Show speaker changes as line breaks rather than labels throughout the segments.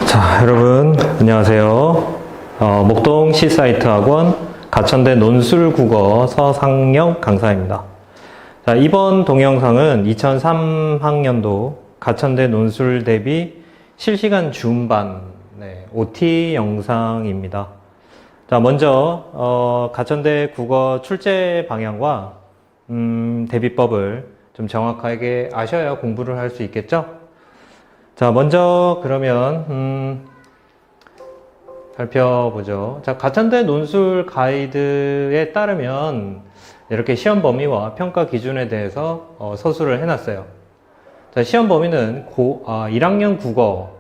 자, 여러분 안녕하세요. 목동 C사이트 학원 가천대 논술국어 서상영 강사입니다. 자, 이번 동영상은 2003학년도 가천대 논술 대비 실시간 줌반 OT 영상입니다. 자, 먼저 가천대 국어 출제 방향과 대비법을 좀 정확하게 아셔야 공부를 할 수 있겠죠? 자, 먼저 그러면 살펴보죠. 자, 가천대 논술 가이드에 따르면 이렇게 시험 범위와 평가 기준에 대해서 서술을 해놨어요. 자, 시험 범위는 1학년 국어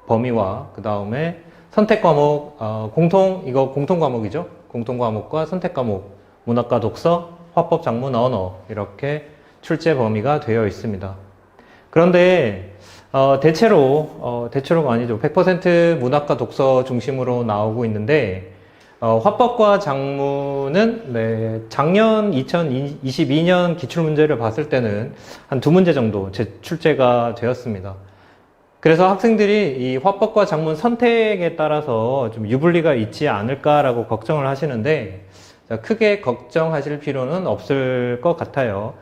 범위와 그 다음에 선택 과목, 공통 과목이죠. 공통 과목과 선택 과목, 문학과 독서, 화법, 작문, 언어 이렇게 출제 범위가 되어 있습니다. 그런데 대체로가 아니죠. 100% 문학과 독서 중심으로 나오고 있는데, 화법과 작문은, 작년 2022년 기출문제를 봤을 때는 한 2문제 정도 출제가 되었습니다. 그래서 학생들이 이 화법과 작문 선택에 따라서 좀 유불리가 있지 않을까라고 걱정을 하시는데, 크게 걱정하실 필요는 없을 것 같아요.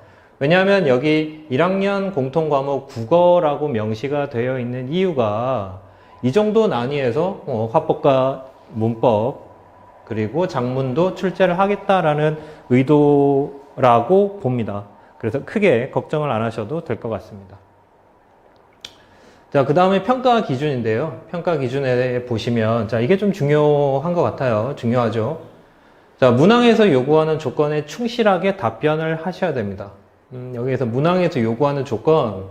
왜냐하면 여기 1학년 공통과목 국어라고 명시가 되어 있는 이유가 이 정도 난이에서 화법과 문법 그리고 작문도 출제를 하겠다라는 의도라고 봅니다. 그래서 크게 걱정을 안 하셔도 될 것 같습니다. 자, 그 다음에 평가 기준인데요. 평가 기준에 보시면, 자, 이게 좀 중요한 것 같아요. 중요하죠. 자, 문항에서 요구하는 조건에 충실하게 답변을 하셔야 됩니다. 여기에서 문항에서 요구하는 조건,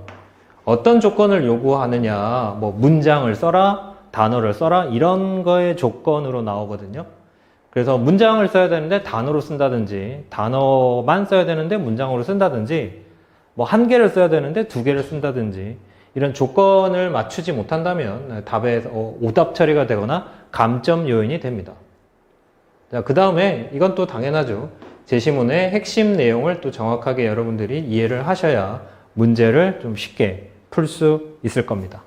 어떤 조건을 요구하느냐, 뭐 문장을 써라, 단어를 써라, 이런 거의 조건으로 나오거든요. 그래서 문장을 써야 되는데 단어로 쓴다든지, 단어만 써야 되는데 문장으로 쓴다든지, 뭐 1개를 써야 되는데 2개를 쓴다든지, 이런 조건을 맞추지 못한다면 답에 오답 처리가 되거나 감점 요인이 됩니다. 자, 그 다음에 이건 또 당연하죠. 제시문의 핵심 내용을 또 정확하게 여러분들이 이해를 하셔야 문제를 좀 쉽게 풀 수 있을 겁니다.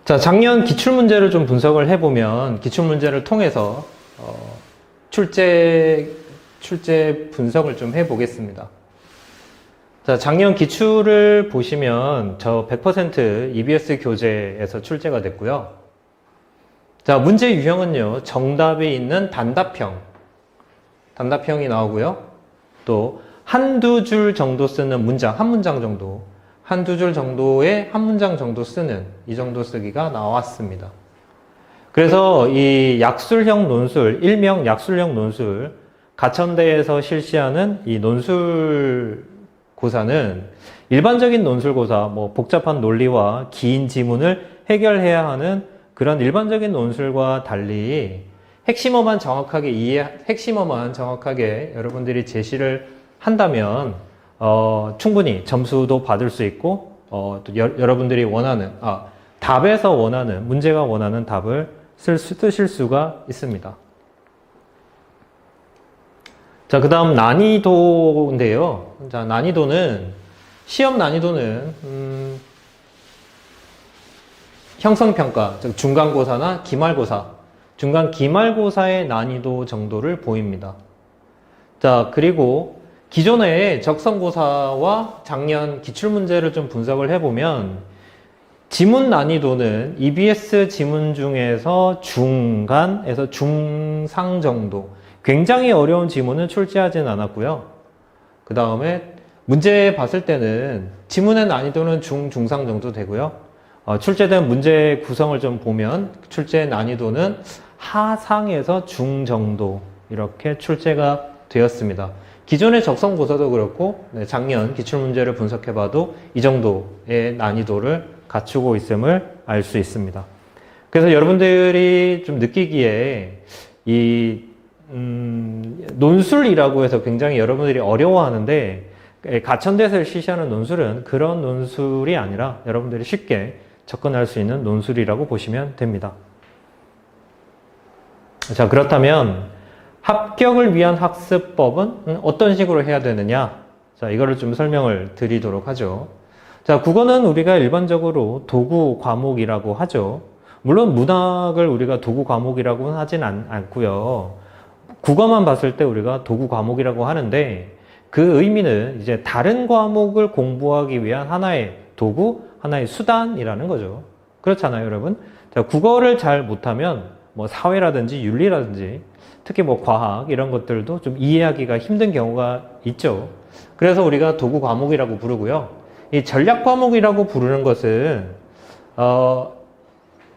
자, 작년 기출문제를 좀 분석을 해보면 기출문제를 통해서 출제 분석을 좀 해보겠습니다. 자, 작년 기출을 보시면 저 100% EBS 교재에서 출제가 됐고요. 자, 문제 유형은요, 정답이 있는 단답형이 나오고요. 또 한두 줄 정도 쓰는 문장, 한 문장 정도, 한두 줄 정도의 한 문장 정도 쓰는 이 정도 쓰기가 나왔습니다. 그래서 이 약술형 논술, 일명 약술형 논술, 가천대에서 실시하는 이 논술고사는 일반적인 논술고사, 뭐 복잡한 논리와 긴 지문을 해결해야 하는 그런 일반적인 논술과 달리 핵심어만 정확하게 여러분들이 제시를 한다면 충분히 점수도 받을 수 있고 또 여러분들이 원하는 답에서 원하는 문제가 원하는 답을 쓰실 수가 있습니다. 자, 그 다음 난이도인데요. 자, 시험 난이도는 형성평가, 즉 중간고사나 기말고사의 난이도 정도를 보입니다. 자, 그리고 기존의 적성고사와 작년 기출문제를 좀 분석을 해보면 지문 난이도는 EBS 지문 중에서 중간에서 중상 정도, 굉장히 어려운 지문은 출제하진 않았고요. 그 다음에 문제 봤을 때는 지문의 난이도는 중상 정도 되고요. 출제된 문제 구성을 좀 보면 출제 난이도는 하상에서 중 정도 이렇게 출제가 되었습니다. 기존의 적성고사도 그렇고 작년 기출문제를 분석해봐도 이 정도의 난이도를 갖추고 있음을 알 수 있습니다. 그래서 여러분들이 좀 느끼기에 이 논술이라고 해서 굉장히 여러분들이 어려워하는데 가천대에서 실시하는 논술은 그런 논술이 아니라 여러분들이 쉽게 접근할 수 있는 논술이라고 보시면 됩니다. 자, 그렇다면 합격을 위한 학습법은 어떤 식으로 해야 되느냐? 자, 이거를 좀 설명을 드리도록 하죠. 자, 국어는 우리가 일반적으로 도구 과목이라고 하죠. 물론 문학을 우리가 도구 과목이라고는 하진 않고요. 국어만 봤을 때 우리가 도구 과목이라고 하는데 그 의미는 이제 다른 과목을 공부하기 위한 하나의 도구, 하나의 수단이라는 거죠. 그렇잖아요, 여러분. 자, 국어를 잘 못하면 뭐 사회라든지 윤리라든지 특히 뭐 과학 이런 것들도 좀 이해하기가 힘든 경우가 있죠. 그래서 우리가 도구 과목이라고 부르고요. 이 전략 과목이라고 부르는 것은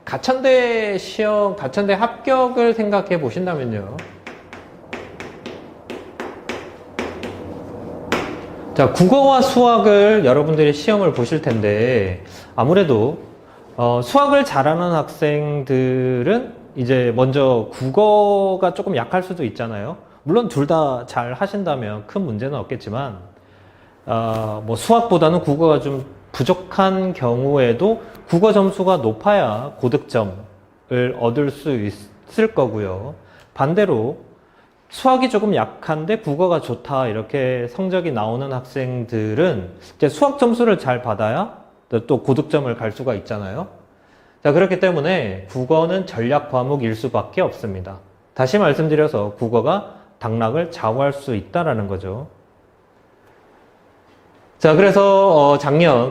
가천대 시험, 가천대 합격을 생각해 보신다면요. 자, 국어와 수학을 여러분들이 시험을 보실 텐데 아무래도 수학을 잘하는 학생들은 이제 먼저 국어가 조금 약할 수도 있잖아요. 물론 둘 다 잘 하신다면 큰 문제는 없겠지만 뭐 수학보다는 국어가 좀 부족한 경우에도 국어 점수가 높아야 고득점을 얻을 수 있을 거고요. 반대로 수학이 조금 약한데 국어가 좋다 이렇게 성적이 나오는 학생들은 이제 수학 점수를 잘 받아야 또 고득점을 갈 수가 있잖아요. 자, 그렇기 때문에 국어는 전략 과목일 수밖에 없습니다. 다시 말씀드려서 국어가 당락을 좌우할 수 있다라는 거죠. 자, 그래서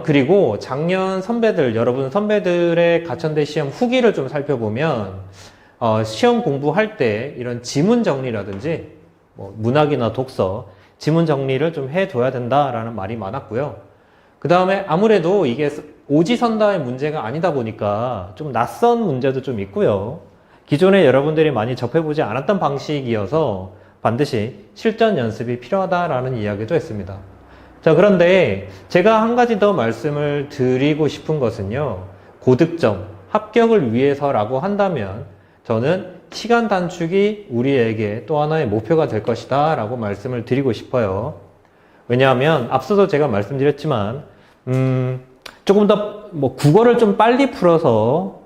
그리고 작년 선배들, 여러분 선배들의 가천대 시험 후기를 좀 살펴보면 시험 공부할 때 이런 지문 정리라든지 뭐 문학이나 독서, 지문 정리를 좀 해둬야 된다라는 말이 많았고요. 그 다음에 아무래도 이게 오지선다의 문제가 아니다 보니까 좀 낯선 문제도 좀 있고요. 기존에 여러분들이 많이 접해보지 않았던 방식이어서 반드시 실전 연습이 필요하다라는 이야기도 했습니다. 자, 그런데 제가 한 가지 더 말씀을 드리고 싶은 것은요. 고득점, 합격을 위해서라고 한다면 저는 시간 단축이 우리에게 또 하나의 목표가 될 것이다 라고 말씀을 드리고 싶어요. 왜냐하면 앞서도 제가 말씀드렸지만 조금 더 뭐 국어를 좀 빨리 풀어서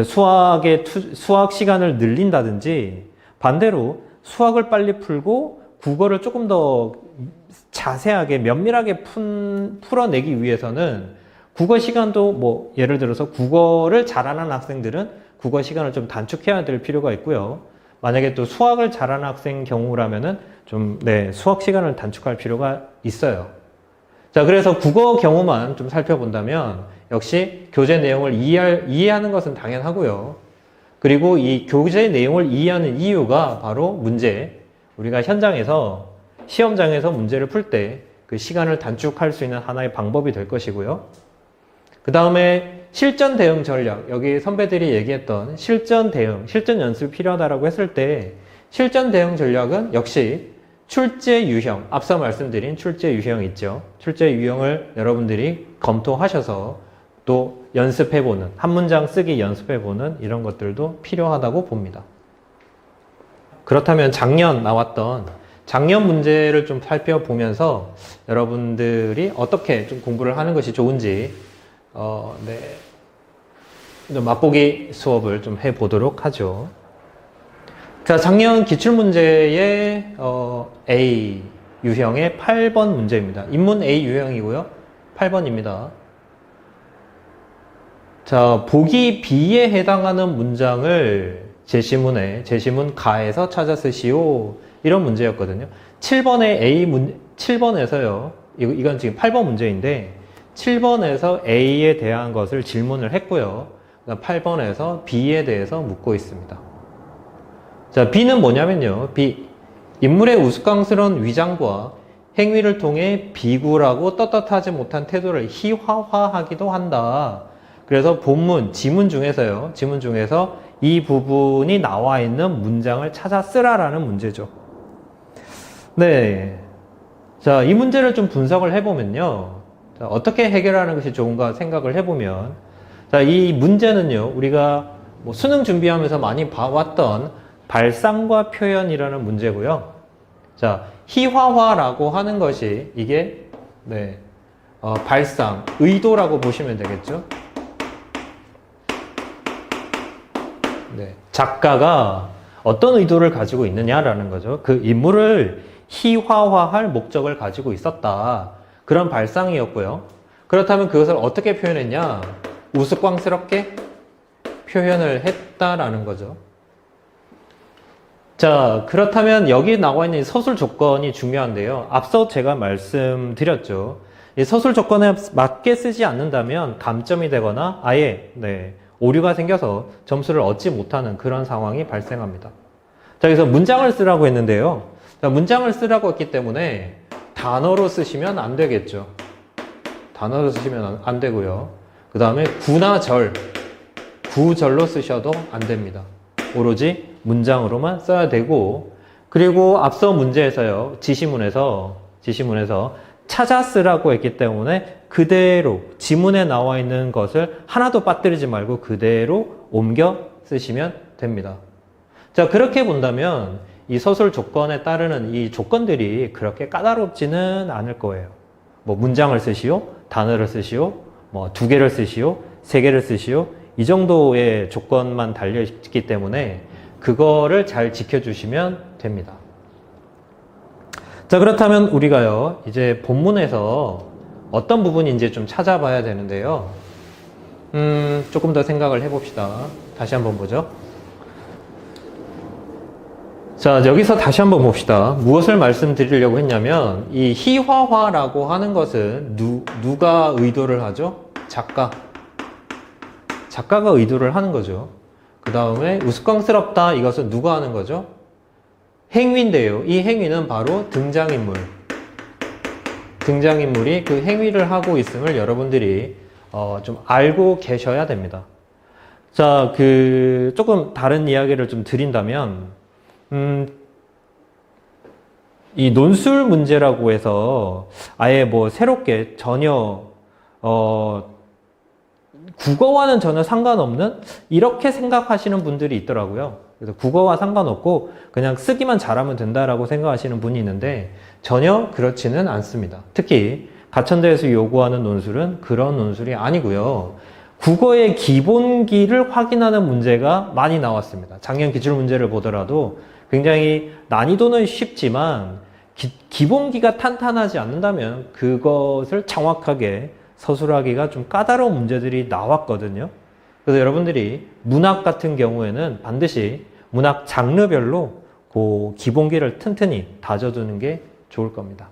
수학 시간을 늘린다든지 반대로 수학을 빨리 풀고 국어를 조금 더 자세하게 면밀하게 풀어내기 위해서는 국어 시간도 뭐 예를 들어서 국어를 잘하는 학생들은 국어 시간을 좀 단축해야 될 필요가 있고요. 만약에 또 수학을 잘하는 학생 경우라면은 좀 수학 시간을 단축할 필요가 있어요. 자, 그래서 국어 경우만 좀 살펴본다면 역시 교재 내용을 이해하는 것은 당연하고요. 그리고 이 교재 내용을 이해하는 이유가 바로 우리가 현장에서 시험장에서 문제를 풀 때 그 시간을 단축할 수 있는 하나의 방법이 될 것이고요. 그 다음에 실전 대응 전략, 여기 선배들이 얘기했던 실전 연습이 필요하다고 했을 때 실전 대응 전략은 역시 출제 유형, 앞서 말씀드린 출제 유형 있죠. 출제 유형을 여러분들이 검토하셔서 또 연습해보는, 한 문장 쓰기 연습해보는 이런 것들도 필요하다고 봅니다. 그렇다면 작년 나왔던 작년 문제를 좀 살펴보면서 여러분들이 어떻게 좀 공부를 하는 것이 좋은지 좀 맛보기 수업을 좀 해보도록 하죠. 자, 작년 기출문제의 A 유형의 8번 문제입니다. 인문 A 유형이고요. 8번입니다. 자, 보기 B에 해당하는 문장을 제시문 가에서 찾아 쓰시오. 이런 문제였거든요. 7번에서요. 이건 지금 8번 문제인데 7번에서 A에 대한 것을 질문을 했고요. 8번에서 B에 대해서 묻고 있습니다. 자, B는 뭐냐면요. B. 인물의 우스꽝스러운 위장과 행위를 통해 비굴하고 떳떳하지 못한 태도를 희화화하기도 한다. 그래서 지문 중에서 이 부분이 나와 있는 문장을 찾아 쓰라라는 문제죠. 네. 자, 이 문제를 좀 분석을 해보면요. 자, 어떻게 해결하는 것이 좋은가 생각을 해보면, 자, 이 문제는요, 우리가 뭐 수능 준비하면서 많이 봐왔던 발상과 표현이라는 문제고요. 자, 희화화라고 하는 것이 이게, 발상, 의도라고 보시면 되겠죠. 작가가 어떤 의도를 가지고 있느냐라는 거죠. 그 인물을 희화화할 목적을 가지고 있었다. 그런 발상이었고요. 그렇다면 그것을 어떻게 표현했냐? 우스꽝스럽게 표현을 했다라는 거죠. 자, 그렇다면 여기 나와 있는 서술 조건이 중요한데요. 앞서 제가 말씀드렸죠. 이 서술 조건에 맞게 쓰지 않는다면 감점이 되거나 아예 오류가 생겨서 점수를 얻지 못하는 그런 상황이 발생합니다. 자, 그래서 문장을 쓰라고 했는데요. 자, 문장을 쓰라고 했기 때문에 단어로 쓰시면 안 되겠죠. 단어로 쓰시면 안 되고요. 그 다음에 구나 절, 구절로 쓰셔도 안 됩니다. 오로지 문장으로만 써야 되고, 그리고 앞서 문제에서요, 지시문에서 찾아 쓰라고 했기 때문에 그대로 지문에 나와 있는 것을 하나도 빠뜨리지 말고 그대로 옮겨 쓰시면 됩니다. 자, 그렇게 본다면 이 서술 조건에 따르는 이 조건들이 그렇게 까다롭지는 않을 거예요. 뭐 문장을 쓰시오, 단어를 쓰시오, 뭐 2개를 쓰시오, 3개를 쓰시오, 이 정도의 조건만 달려있기 때문에 그거를 잘 지켜주시면 됩니다. 자, 그렇다면 우리가요, 이제 본문에서 어떤 부분인지 좀 찾아봐야 되는데요. 조금 더 생각을 해봅시다. 다시 한번 보죠. 자, 여기서 다시 한번 봅시다. 무엇을 말씀드리려고 했냐면, 이 희화화라고 하는 것은 누가 의도를 하죠? 작가가 의도를 하는 거죠. 그 다음에 우스꽝스럽다, 이것은 누가 하는 거죠? 행위인데요. 이 행위는 바로 등장인물이 그 행위를 하고 있음을 여러분들이 좀 알고 계셔야 됩니다. 자, 조금 다른 이야기를 좀 드린다면, 이 논술 문제라고 해서 아예 뭐 새롭게 전혀 국어와는 전혀 상관없는 이렇게 생각하시는 분들이 있더라고요. 그래서 국어와 상관없고 그냥 쓰기만 잘하면 된다라고 생각하시는 분이 있는데 전혀 그렇지는 않습니다. 특히 가천대에서 요구하는 논술은 그런 논술이 아니고요. 국어의 기본기를 확인하는 문제가 많이 나왔습니다. 작년 기출문제를 보더라도 굉장히 난이도는 쉽지만 기본기가 탄탄하지 않는다면 그것을 정확하게 서술하기가 좀 까다로운 문제들이 나왔거든요. 그래서 여러분들이 문학 같은 경우에는 반드시 문학 장르별로 그 기본기를 튼튼히 다져두는 게 좋을 겁니다.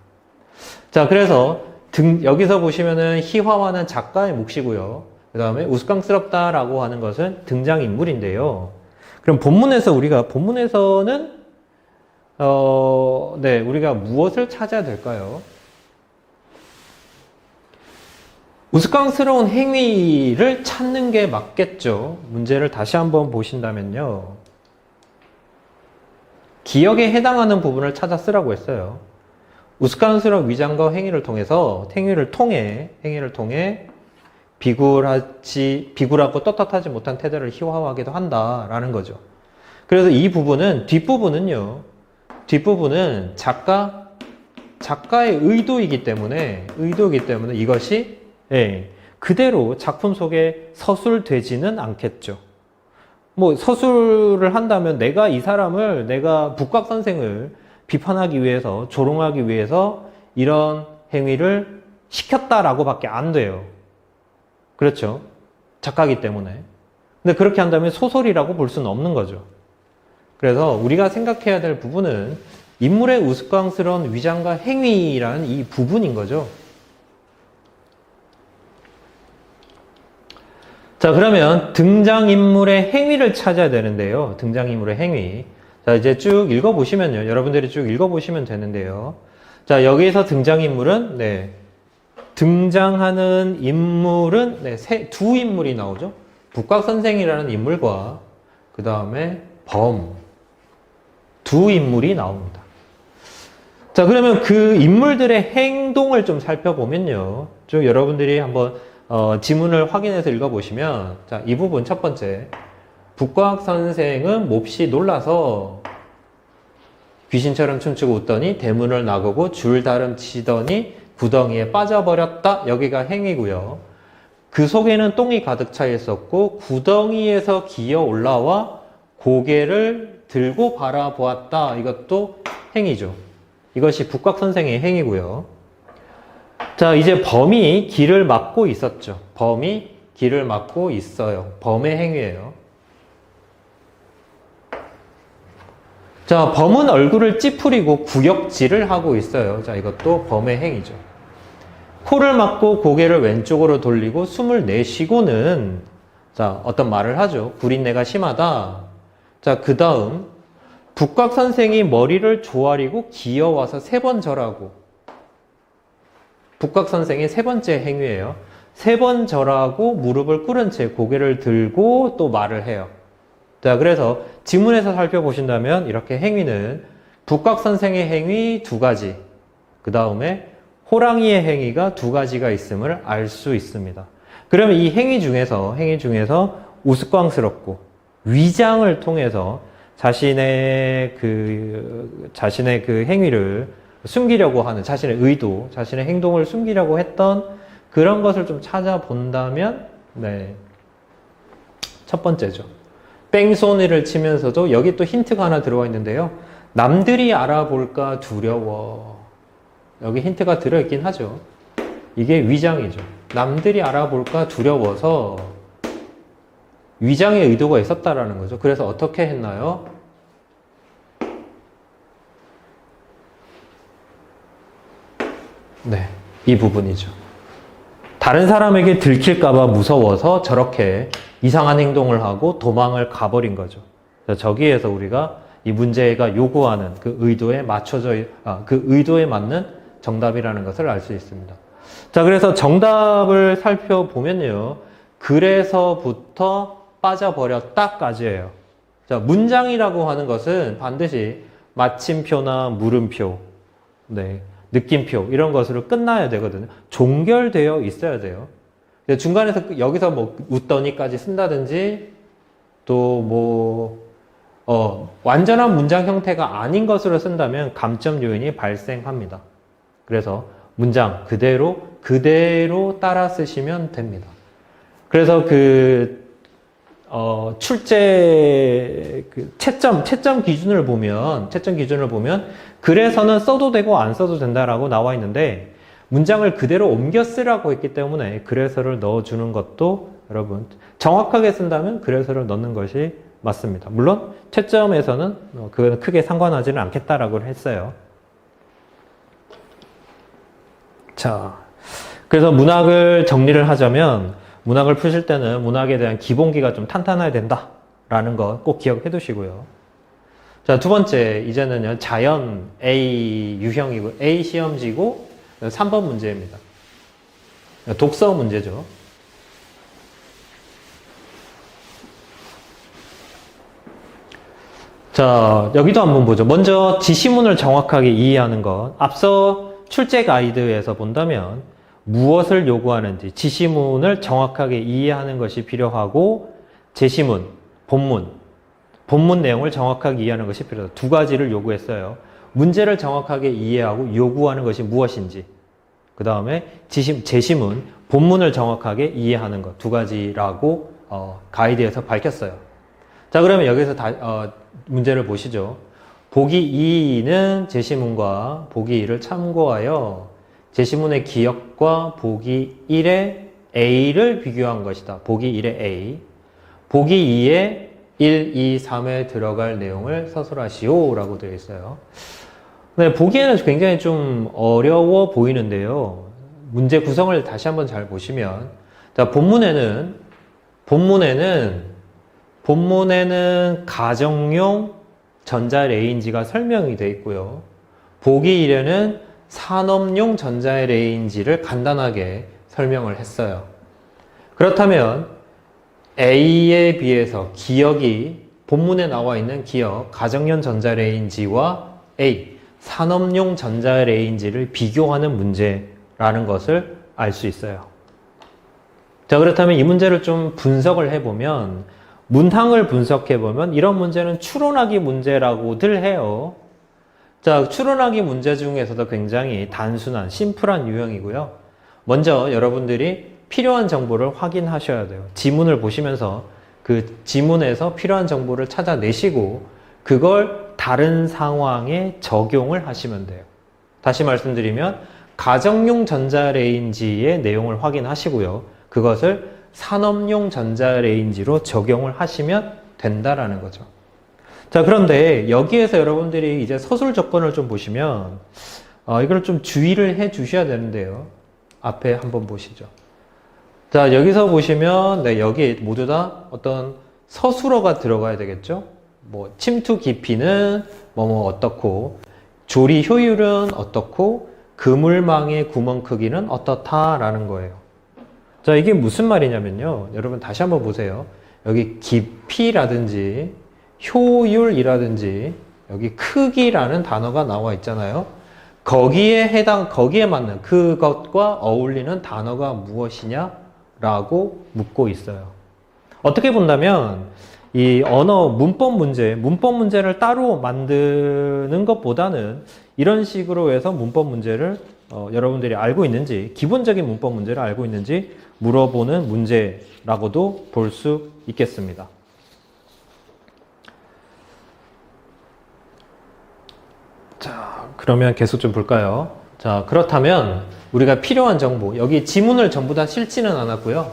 자, 그래서 여기서 보시면은 희화화는 작가의 몫이고요. 그 다음에 우스꽝스럽다라고 하는 것은 등장인물인데요. 그럼 본문에서는 우리가 무엇을 찾아야 될까요? 우스꽝스러운 행위를 찾는 게 맞겠죠. 문제를 다시 한번 보신다면요. 기억에 해당하는 부분을 찾아 쓰라고 했어요. 우스꽝스러운 위장과 행위를 통해 비굴하고 떳떳하지 못한 태도를 희화화하기도 한다라는 거죠. 그래서 이 부분은 뒷부분은 작가의 의도이기 때문에 이것이 그대로 작품 속에 서술되지는 않겠죠. 뭐 서술을 한다면 내가 북곽 선생을 비판하기 위해서, 조롱하기 위해서 이런 행위를 시켰다라고 밖에 안 돼요. 그렇죠? 작가이기 때문에. 근데 그렇게 한다면 소설이라고 볼 수는 없는 거죠. 그래서 우리가 생각해야 될 부분은 인물의 우스꽝스러운 위장과 행위라는 이 부분인 거죠. 자, 그러면 등장인물의 행위를 찾아야 되는데요. 등장인물의 행위. 자, 이제 쭉 읽어보시면요. 여러분들이 쭉 읽어보시면 되는데요. 자, 여기에서 등장인물은, 등장하는 인물은, 두 인물이 나오죠. 북곽 선생이라는 인물과, 그 다음에 두 인물이 나옵니다. 자, 그러면 그 인물들의 행동을 좀 살펴보면요. 쭉 여러분들이 한번 지문을 확인해서 읽어보시면, 자, 이 부분 첫 번째. 북곽 선생은 몹시 놀라서 귀신처럼 춤추고 웃더니 대문을 나가고 줄다름 치더니 구덩이에 빠져버렸다. 여기가 행위고요. 그 속에는 똥이 가득 차 있었고 구덩이에서 기어 올라와 고개를 들고 바라보았다. 이것도 행위죠. 이것이 북곽 선생의 행위고요. 자, 이제 범이 길을 막고 있었죠. 범이 길을 막고 있어요. 범의 행위예요. 자, 범은 얼굴을 찌푸리고 구역질을 하고 있어요. 자, 이것도 범의 행위죠. 코를 막고 고개를 왼쪽으로 돌리고 숨을 내쉬고는 자, 어떤 말을 하죠. 구린내가 심하다. 자, 그 다음 북각 선생이 머리를 조아리고 기어와서 3번 절하고. 북각 선생의 3번째 행위예요. 3번 절하고 무릎을 꿇은 채 고개를 들고 또 말을 해요. 자, 그래서 지문에서 살펴보신다면 이렇게 행위는 북각 선생의 행위 2가지, 그 다음에 호랑이의 행위가 2가지가 있음을 알 수 있습니다. 그러면 이 행위 중에서 우스꽝스럽고 위장을 통해서 자신의 그 행위를 숨기려고 하는 자신의 의도, 자신의 행동을 숨기려고 했던 그런 것을 좀 찾아본다면, 네. 첫 번째죠. 뺑소니를 치면서도 여기 또 힌트가 하나 들어와 있는데요. 남들이 알아볼까 두려워. 여기 힌트가 들어있긴 하죠. 이게 위장이죠. 남들이 알아볼까 두려워서 위장의 의도가 있었다라는 거죠. 그래서 어떻게 했나요? 네, 이 부분이죠. 다른 사람에게 들킬까봐 무서워서 저렇게 이상한 행동을 하고 도망을 가버린 거죠. 저기에서 우리가 이 문제가 요구하는 그 의도에 그 의도에 맞는 정답이라는 것을 알 수 있습니다. 자, 그래서 정답을 살펴보면요. 그래서부터 빠져버렸다까지예요. 자, 문장이라고 하는 것은 반드시 마침표나 물음표, 네, 느낌표 이런 것으로 끝나야 되거든요. 종결되어 있어야 돼요. 중간에서 여기서 뭐 웃더니까지 쓴다든지 또 완전한 문장 형태가 아닌 것으로 쓴다면 감점 요인이 발생합니다. 그래서 문장 그대로 따라 쓰시면 됩니다. 그래서 채점 기준을 보면 그래서는 써도 되고 안 써도 된다라고 나와 있는데 문장을 그대로 옮겨 쓰라고 했기 때문에 그래서를 넣어주는 것도 여러분 정확하게 쓴다면 그래서를 넣는 것이 맞습니다. 물론 채점에서는 그건 크게 상관하지는 않겠다라고 했어요. 자, 그래서 문학을 정리를 하자면 문학을 푸실 때는 문학에 대한 기본기가 좀 탄탄해야 된다라는 거 꼭 기억해 두시고요. 자, 2번째 이제는요 자연 A 유형이고 A 시험지고 3번 문제입니다. 독서 문제죠. 자, 여기도 한번 보죠. 먼저 지시문을 정확하게 이해하는 것. 앞서 출제 가이드에서 본다면 무엇을 요구하는지 지시문을 정확하게 이해하는 것이 필요하고 제시문, 본문 내용을 정확하게 이해하는 것이 필요하다. 2가지를 요구했어요. 문제를 정확하게 이해하고 요구하는 것이 무엇인지, 그 다음에 제시문, 본문을 정확하게 이해하는 것 2가지라고 가이드에서 밝혔어요. 자, 그러면 여기서 문제를 보시죠. 보기 2는 제시문과 보기 2를 참고하여 제시문의 기억과 보기 1의 A를 비교한 것이다. 보기 1의 A. 보기 2의 1, 2, 3에 들어갈 내용을 서술하시오 라고 되어 있어요. 네, 보기에는 굉장히 좀 어려워 보이는데요. 문제 구성을 다시 한번 잘 보시면, 자, 본문에는 가정용 전자레인지가 설명이 되어 있고요. 보기 1에는 산업용 전자레인지를 간단하게 설명을 했어요. 그렇다면 A에 비해서 기억이 본문에 나와 있는 기억, 가정용 전자레인지와 A, 산업용 전자레인지를 비교하는 문제라는 것을 알 수 있어요. 자, 그렇다면 이 문제를 좀 분석을 해보면, 문항을 분석해보면 이런 문제는 추론하기 문제라고들 해요. 자, 추론하기 문제 중에서도 굉장히 단순한, 심플한 유형이고요. 먼저 여러분들이 필요한 정보를 확인하셔야 돼요. 지문을 보시면서 그 지문에서 필요한 정보를 찾아내시고 그걸 다른 상황에 적용을 하시면 돼요. 다시 말씀드리면 가정용 전자레인지의 내용을 확인하시고요. 그것을 산업용 전자레인지로 적용을 하시면 된다라는 거죠. 자, 그런데 여기에서 여러분들이 이제 서술 조건을 좀 보시면 이걸 좀 주의를 해 주셔야 되는데요. 앞에 한번 보시죠. 자, 여기서 보시면 네, 여기 모두 다 어떤 서술어가 들어가야 되겠죠. 뭐 침투 깊이는 뭐뭐 어떻고, 조리 효율은 어떻고, 그물망의 구멍 크기는 어떻다라는 거예요. 자, 이게 무슨 말이냐면요. 여러분 다시 한번 보세요. 여기 깊이라든지 효율이라든지 여기 크기라는 단어가 나와 있잖아요. 거기에 맞는 그것과 어울리는 단어가 무엇이냐라고 묻고 있어요. 어떻게 본다면 이 언어 문법 문제를 따로 만드는 것보다는 이런 식으로 해서 문법 문제를 여러분들이 알고 있는지, 기본적인 문법 문제를 알고 있는지 물어보는 문제라고도 볼 수 있겠습니다. 자, 그러면 계속 좀 볼까요? 자, 그렇다면 우리가 필요한 정보, 여기 지문을 전부 다 실지는 않았고요.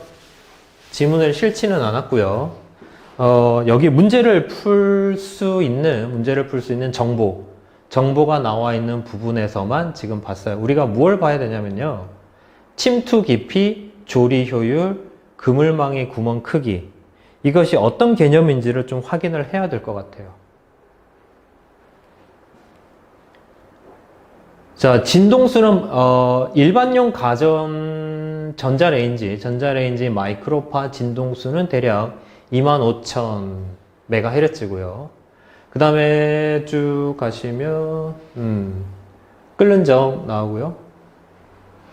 여기 문제를 풀 수 있는 정보가 나와 있는 부분에서만 지금 봤어요. 우리가 무엇을 봐야 되냐면요. 침투 깊이, 조리 효율, 그물망의 구멍 크기. 이것이 어떤 개념인지를 좀 확인을 해야 될 것 같아요. 자, 진동수는 일반용 가전 전자레인지 마이크로파 진동수는 대략 25,000MHz고요. 그 다음에 쭉 가시면 끓는 점 나오고요.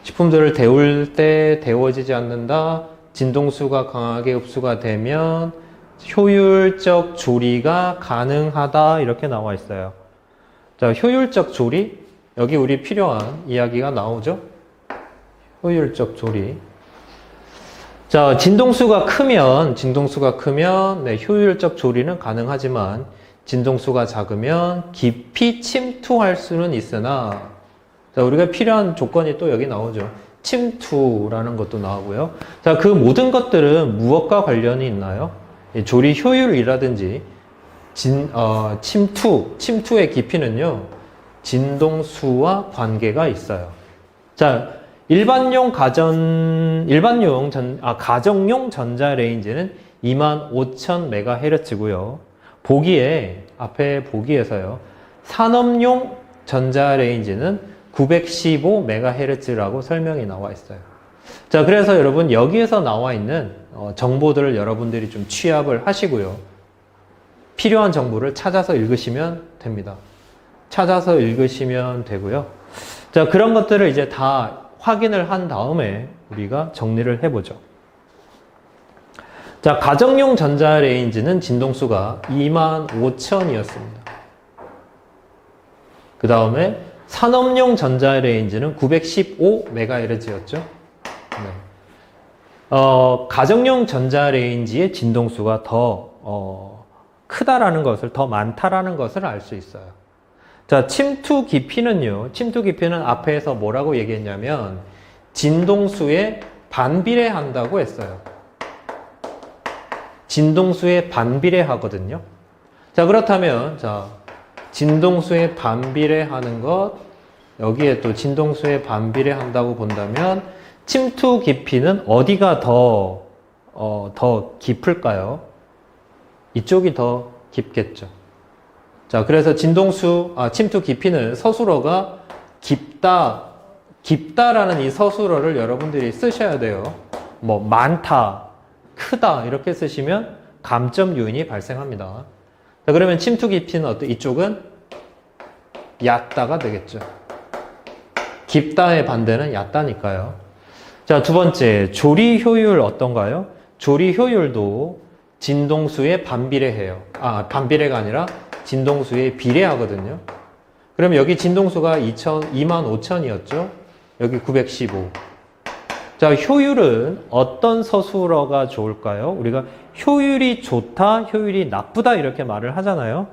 식품들을 데울 때 데워지지 않는다. 진동수가 강하게 흡수가 되면 효율적 조리가 가능하다. 이렇게 나와 있어요. 자, 효율적 조리. 여기 우리 필요한 이야기가 나오죠. 효율적 조리. 자, 진동수가 크면 네, 효율적 조리는 가능하지만 진동수가 작으면 깊이 침투할 수는 있으나, 자, 우리가 필요한 조건이 또 여기 나오죠. 침투라는 것도 나오고요. 자, 그 모든 것들은 무엇과 관련이 있나요? 조리 효율이라든지 침투의 깊이는요, 진동수와 관계가 있어요. 자, 가정용 전자레인지는 25,000MHz고요. 앞에 보기에서요. 산업용 전자레인지는 915MHz라고 설명이 나와 있어요. 자, 그래서 여러분 여기에서 나와 있는 정보들을 여러분들이 좀 취합을 하시고요. 필요한 정보를 찾아서 읽으시면 됩니다. 찾아서 읽으시면 되고요. 자, 그런 것들을 이제 다 확인을 한 다음에 우리가 정리를 해보죠. 자, 가정용 전자레인지는 진동수가 25,000이었습니다. 그 다음에 산업용 전자레인지는 915MHz였죠. 네. 가정용 전자레인지의 진동수가 더 크다라는 것을, 더 많다라는 것을 알 수 있어요. 자, 침투 깊이는 앞에서 뭐라고 얘기했냐면 진동수에 반비례한다고 했어요. 진동수에 반비례하거든요. 자, 그렇다면 진동수에 반비례하는 것, 여기에 또 진동수에 반비례한다고 본다면 침투 깊이는 어디가 더 깊을까요? 이쪽이 더 깊겠죠. 자, 그래서 침투 깊이는 서술어가 깊다라는 이 서술어를 여러분들이 쓰셔야 돼요. 뭐, 많다, 크다, 이렇게 쓰시면 감점 요인이 발생합니다. 자, 그러면 침투 깊이는 이쪽은 얕다가 되겠죠. 깊다의 반대는 얕다니까요. 자, 두 번째, 조리 효율 어떤가요? 조리 효율도 진동수에 반비례해요. 반비례가 아니라 진동수에 비례하거든요. 그럼 여기 진동수가 25,000이었죠? 여기 915. 자, 효율은 어떤 서술어가 좋을까요? 우리가 효율이 좋다, 효율이 나쁘다 이렇게 말을 하잖아요.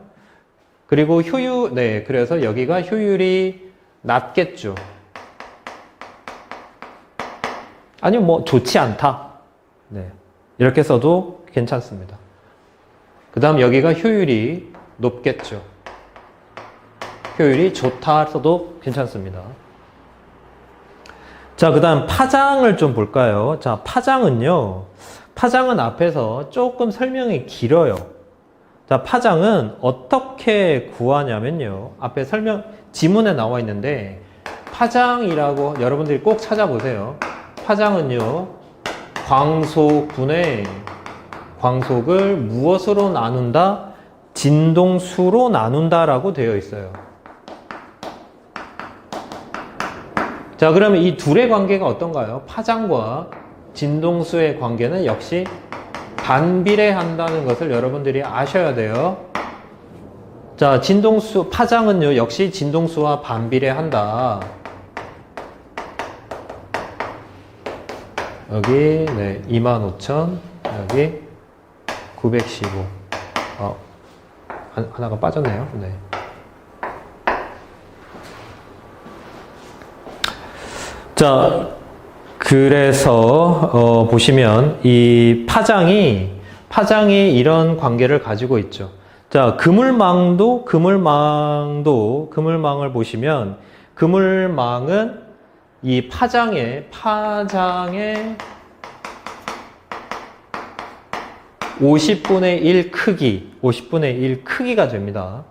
그리고 그래서 여기가 효율이 낮겠죠. 아니면 뭐 좋지 않다. 네. 이렇게 써도 괜찮습니다. 그 다음 여기가 효율이 높겠죠. 효율이 좋다 써도 괜찮습니다. 자, 그 다음 파장을 좀 볼까요? 자, 파장은 앞에서 조금 설명이 길어요. 자, 파장은 어떻게 구하냐면요. 앞에 지문에 나와 있는데, 파장이라고 여러분들이 꼭 찾아보세요. 파장은요, 광속을 무엇으로 나눈다? 진동수로 나눈다라고 되어 있어요. 자, 그러면 이 둘의 관계가 어떤가요? 파장과 진동수의 관계는 역시 반비례한다는 것을 여러분들이 아셔야 돼요. 자, 파장은요, 역시 진동수와 반비례한다. 여기, 네, 25,000, 여기, 915. 하나가 빠졌네요. 네. 자, 그래서 보시면 이 파장이 이런 관계를 가지고 있죠. 자, 그물망을 보시면 그물망은 이 파장의 50분의 1 크기가 됩니다.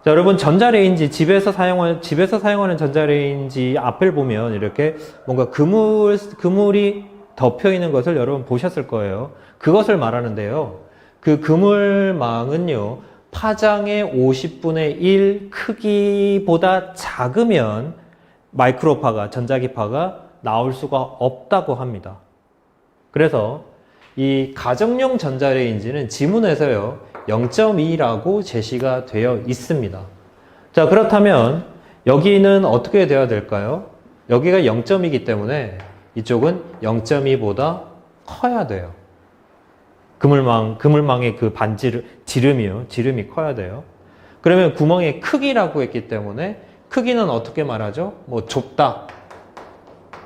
자, 여러분 전자레인지 집에서 사용하는 전자레인지 앞을 보면 이렇게 뭔가 그물이 덮여 있는 것을 여러분 보셨을 거예요. 그것을 말하는데요. 그 그물망은요, 파장의 50분의 1 크기보다 작으면 전자기파가 나올 수가 없다고 합니다. 그래서 이 가정용 전자레인지는 지문에서요, 0.2라고 제시가 되어 있습니다. 자, 그렇다면 여기는 어떻게 되어야 될까요? 여기가 0.2이기 때문에 이쪽은 0.2보다 커야 돼요. 그물망의 그 지름이 커야 돼요. 그러면 구멍의 크기라고 했기 때문에 크기는 어떻게 말하죠? 뭐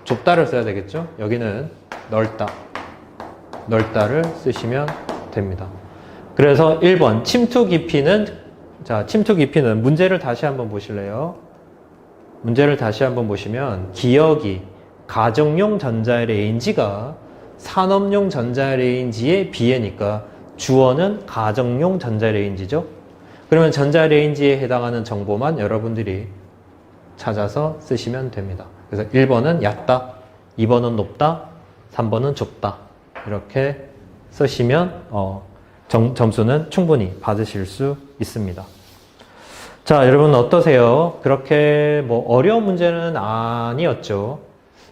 좁다를 써야 되겠죠? 여기는 넓다를 쓰시면 됩니다. 그래서 1번 침투 깊이는 문제를 다시 한번 보실래요? 문제를 다시 한번 보시면 기역이 가정용 전자레인지가 산업용 전자레인지의 비례니까 주어는 가정용 전자레인지죠. 그러면 전자레인지에 해당하는 정보만 여러분들이 찾아서 쓰시면 됩니다. 그래서 1번은 얕다, 2번은 높다, 3번은 좁다. 이렇게 쓰시면 점수는 충분히 받으실 수 있습니다. 자, 여러분 어떠세요? 그렇게 뭐 어려운 문제는 아니었죠.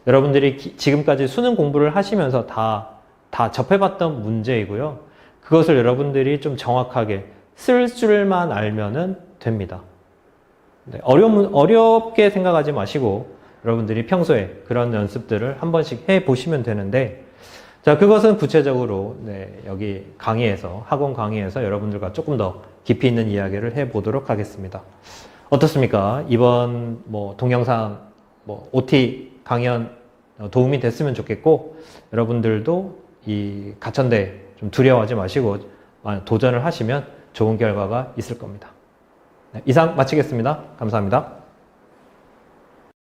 여러분들이 지금까지 수능 공부를 하시면서 다 접해봤던 문제이고요. 그것을 여러분들이 좀 정확하게 쓸 줄만 알면은 됩니다. 네, 어렵게 생각하지 마시고 여러분들이 평소에 그런 연습들을 한 번씩 해 보시면 되는데, 자, 그것은 구체적으로 여기 학원 강의에서 여러분들과 조금 더 깊이 있는 이야기를 해 보도록 하겠습니다. 어떻습니까? 이번 동영상 OT 강연 도움이 됐으면 좋겠고, 여러분들도 이 가천대 좀 두려워하지 마시고 도전을 하시면 좋은 결과가 있을 겁니다. 네, 이상 마치겠습니다. 감사합니다.